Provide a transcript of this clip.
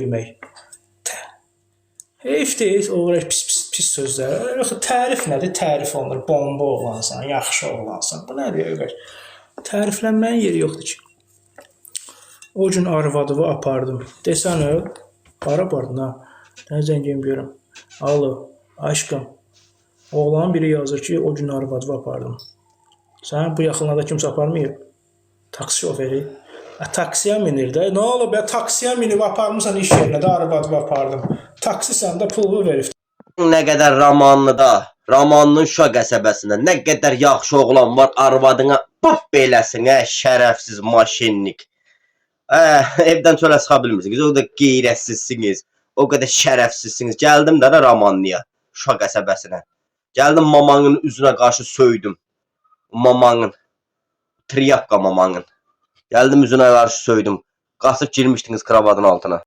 demək. Heyf deyil, o pis sözlər. Yox, tərif nədir? Tərif olunur. Bomba oğlansan, yaxşı oğlansan. Bu nədir, ögər? Təriflənməyin yeri yoxdur ki. O gün arvadımı apardım. Desən o, hara apardın ha? Nə zəngin görüm. Alo, aşkım. Oğlanın biri yazır ki, o gün arvadımı apardım. Sən bu yaxınlarda kimsə aparmayıb? Taksi şoförü. Taksiyə minir də. Nə olub ya? Taksiyə minib aparmısan iş yerinə də arvadımı apardım. Taksi səndə pulu verib. Nə qədər romanlıda, romanın Şuşa qəsəbəsində nə qədər yaxşı oğlan var, arvadına puf beləsin, şərəfsiz maşinlik. Evdən çölə çıxa bilmirsiniz, o da qeyrətsizsiniz, o qədər şərəfsizsiniz. Gəldim də romanlıya, Şuşa qəsəbəsinə. Gəldim mamanın üzünə qarşı söydüm. Mamanın, triyakka mamanın. Gəldim üzünə qarşı söydüm. Qaçıb girmişdiniz kravatın altına.